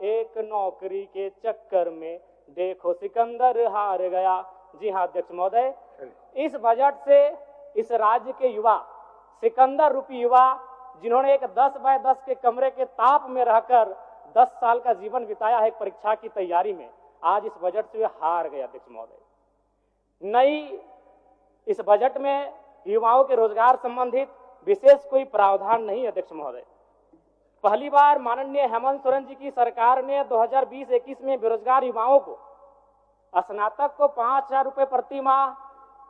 एक नौकरी के चक्कर में देखो सिकंदर हार गया। जी हाँ अध्यक्ष महोदय, इस बजट से इस राज्य के युवा, सिकंदर रूपी युवा, जिन्होंने एक 10 बाय 10 के कमरे के ताप में रहकर 10 साल का जीवन बिताया है परीक्षा की तैयारी में, आज इस बजट से वे हार गए अध्यक्ष महोदय। नई इस बजट में युवाओं के रोजगार संबंधित विशेष कोई प्रावधान नहीं अध्यक्ष महोदय। पहली बार माननीय हेमंत सोरेन जी की सरकार ने 2020-21 में बेरोजगार युवाओं को, स्नातक को 5,000 रुपए प्रति माह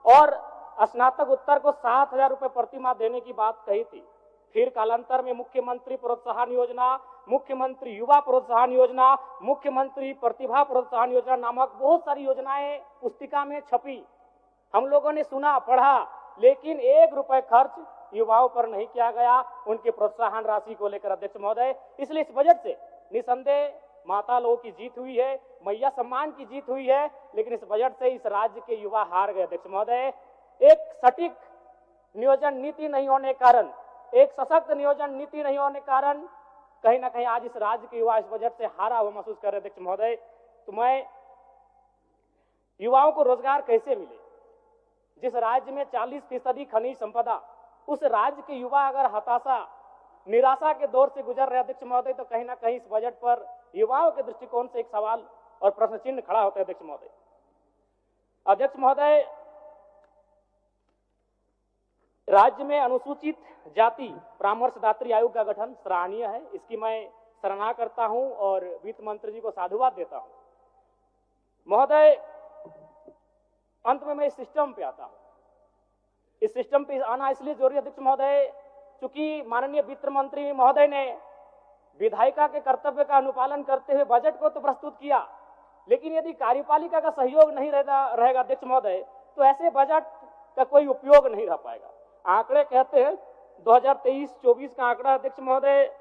और स्नातक उत्तर को 7,000 रुपए प्रति माह देने की बात कही थी। फिर कालांतर में मुख्यमंत्री प्रोत्साहन योजना, मुख्यमंत्री युवा प्रोत्साहन योजना, मुख्यमंत्री प्रतिभा प्रोत्साहन योजना नामक बहुत सारी योजनाएं पुस्तिका में छपी। हम लोगों ने सुना, पढ़ा, लेकिन 1 रुपए खर्च युवाओं पर नहीं किया गया उनके प्रोत्साहन राशि को लेकर अध्यक्ष महोदय। इसलिए इस बजट से निसंदेह माता लोगों की जीत हुई है, मैया सम्मान की जीत हुई है, लेकिन इस बजट से इस राज्य के युवा हार गए अध्यक्ष महोदय। एक सटीक नियोजन नीति नहीं होने के कारण, एक सशक्त नियोजन नीति नहीं होने के कारण कहीं ना कहीं आज इस राज्य के युवा इस बजट से हारा हुआ महसूस कर रहे अध्यक्ष महोदय। तो मैं युवाओं को रोजगार कैसे मिले? जिस राज्य में 40% खनिज संपदा, उस राज्य के युवा अगर हताशा, निराशा के दौर से गुजर रहे अध्यक्ष महोदय, तो कहीं ना कहीं इस बजट पर युवाओं के दृष्टिकोण से एक सवाल और प्रश्न चिन्ह खड़ा होता है अध्यक्ष महोदय। अध्यक्ष महोदय, राज्य में अनुसूचित जाति परामर्शदात्री आयोग का गठन सराहनीय है, इसकी मैं सराहना करता हूं और वित्त मंत्री जी को साधुवाद देता हूं। महोदय, अंत में मैं इस सिस्टम पे आता हूं। इस सिस्टम पे आना इसलिए जरूरी अध्यक्ष महोदय, चूंकि माननीय वित्त मंत्री महोदय ने विधायिका के कर्तव्य का अनुपालन करते हुए बजट को तो प्रस्तुत किया, लेकिन यदि कार्यपालिका का सहयोग नहीं रहेगा अध्यक्ष महोदय, तो ऐसे बजट का कोई उपयोग नहीं रह पाएगा। आंकड़े कहते हैं 2023-24 का आंकड़ा अध्यक्ष महोदय,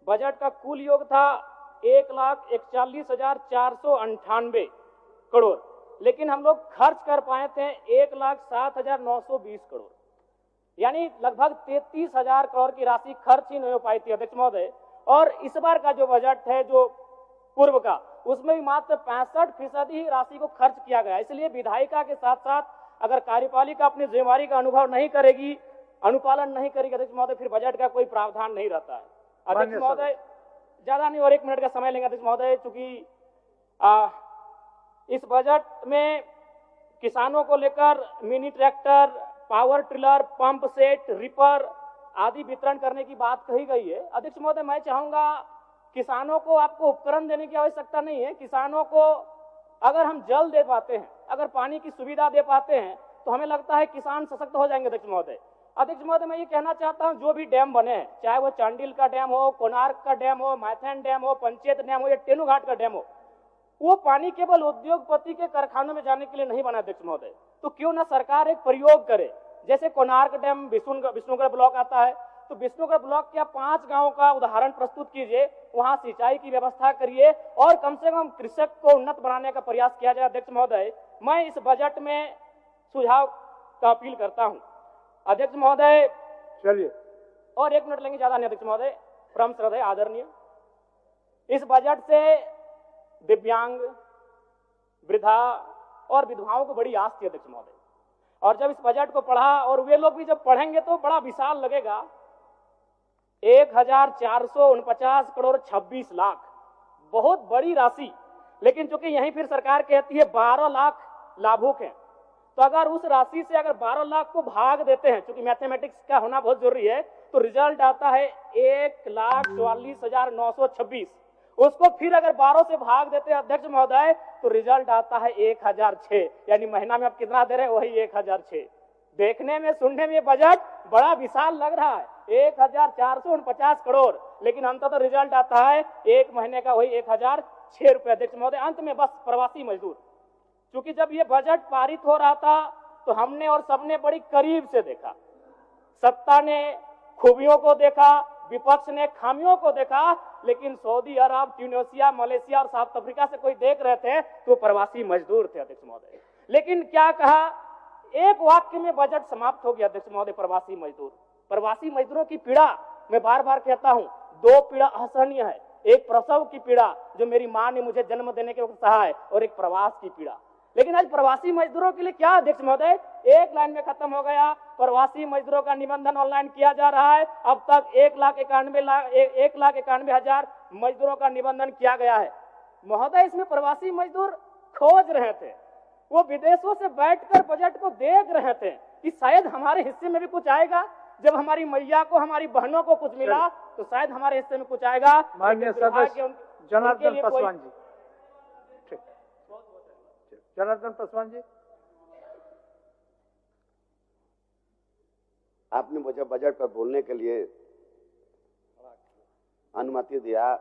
बजट का कुल योग था 1,41,498 करोड़, लेकिन हम लोग खर्च कर पाए थे 1,07,920 करोड़, यानी लगभग 33,000 करोड़ की राशि खर्च ही नहीं हो पाई थी अध्यक्ष महोदय। और इस बार का जो बजट है, जो पूर्व का, उसमें भी मात्र 65% ही राशि को खर्च किया गया। इसलिए विधायिका के साथ साथ अगर कार्यपालिका अपनी जिम्मेवारी का अनुभव नहीं करेगी, अनुपालन नहीं करेगी अध्यक्ष महोदय, फिर बजट का कोई प्रावधान नहीं रहता है अध्यक्ष महोदय। ज्यादा नहीं और 1 मिनट का समय लेंगे अध्यक्ष महोदय, चूंकि इस बजट में किसानों को लेकर mini tractor, power tiller, pump set, ripper आदि वितरण करने की बात कही गई है। अध्यक्ष महोदय, मैं चाहूंगा किसानों को आपको उपकरण देने की आवश्यकता नहीं है। किसानों को अगर हम जल दे पाते हैं, अगर पानी की सुविधा दे पाते हैं, तो हमें लगता है किसान सशक्त हो जाएंगे अध्यक्ष महोदय। अध्यक्ष महोदय, मैं ये कहना चाहता हूं, जो भी डैम बने हैं, चाहे वो चांडिल का डैम हो, कोणार्क का डैम हो, मैथन डैम हो, पंचायत डैम हो या टेनूघाट का डैम हो, वो पानी केवल उद्योगपति के कारखानों में जाने के लिए नहीं बना अध्यक्ष महोदय। तो क्यों ना सरकार एक प्रयोग करे, जैसे कोणार्क डैम विष्णुगढ़ ब्लॉक आता है, तो विष्णुगढ़ ब्लॉक के 5 गांवों का उदाहरण प्रस्तुत कीजिए, वहां सिंचाई की व्यवस्था करिए और कम से कम कृषक को उन्नत बनाने का प्रयास किया जाए अध्यक्ष महोदय। मैं इस बजट में सुझाव का अपील करता हूं अध्यक्ष महोदय। चलिए, और 1 मिनट लेंगे, ज्यादा नहीं अध्यक्ष महोदय। परम श्रद्धेय आदरणीय, इस बजट से दिव्यांग, वृद्धा और विधवाओं को बड़ी आस थी अध्यक्ष महोदय, और जब इस बजट को पढ़ा, और वे लोग भी जब पढ़ेंगे तो बड़ा विशाल लगेगा। 1,449 करोड़ 26 लाख, बहुत बड़ी राशि, लेकिन चूंकि यहीं फिर सरकार कहती है 12 लाख लाभुक हैं, तो अगर उस राशि से अगर 12 लाख को भाग देते हैं, चूंकि मैथमेटिक्स का होना बहुत जरूरी है, तो रिजल्ट आता है 1,44,926। उसको फिर अगर 12 से भाग देते हैं अध्यक्ष महोदय, तो रिजल्ट आता है 1,006, यानी महीना में आप कितना दे रहे हैं, वही 1,006। देखने में, सुनने में बजट बड़ा विशाल लग रहा है, 1,449 करोड़, लेकिन अंततः रिजल्ट आता है एक महीने का वही 1,006 रुपए अध्यक्ष महोदय। अंत में बस प्रवासी मजदूर, क्योंकि जब ये बजट पारित हो रहा था तो हमने और सबने बड़ी करीब से देखा, सत्ता ने खूबियों को देखा, विपक्ष ने खामियों को देखा, लेकिन सऊदी अरब, ट्यूनीशिया, मलेशिया और साउथ अफ्रीका से कोई देख रहे थे तो प्रवासी मजदूर थे अध्यक्ष महोदय। लेकिन क्या कहा, एक वाक्य में बजट समाप्त हो गया अध्यक्ष महोदय, प्रवासी मजदूर। प्रवासी मजदूरों की पीड़ा मैं बार बार कहता हूं, 2 पीड़ा असहनीय है। एक प्रसव की पीड़ा जो मेरी मां ने मुझे जन्म देने के वक्त सहा है, और एक प्रवास की पीड़ा। लेकिन आज प्रवासी मजदूरों के लिए क्या अध्यक्ष महोदय, एक लाइन में खत्म हो गया। प्रवासी मजदूरों का निबंधन ऑनलाइन किया जा रहा है। अब तक 1,91,000 मजदूरों का निबंधन किया गया है। महोदय, इसमें प्रवासी मजदूर खोज रहे थे, वो विदेशों से बैठकर बजट को देख रहे थे कि शायद हमारे हिस्से में भी कुछ आएगा। जब हमारी मैया को, हमारी बहनों को कुछ मिला तो शायद हमारे हिस्से में कुछ आएगा। माननीय सदस्य जनार्दन पासवान जी, जनार्दन पासवान जी, आपने मुझे बजट पर बोलने के लिए अनुमति दिया।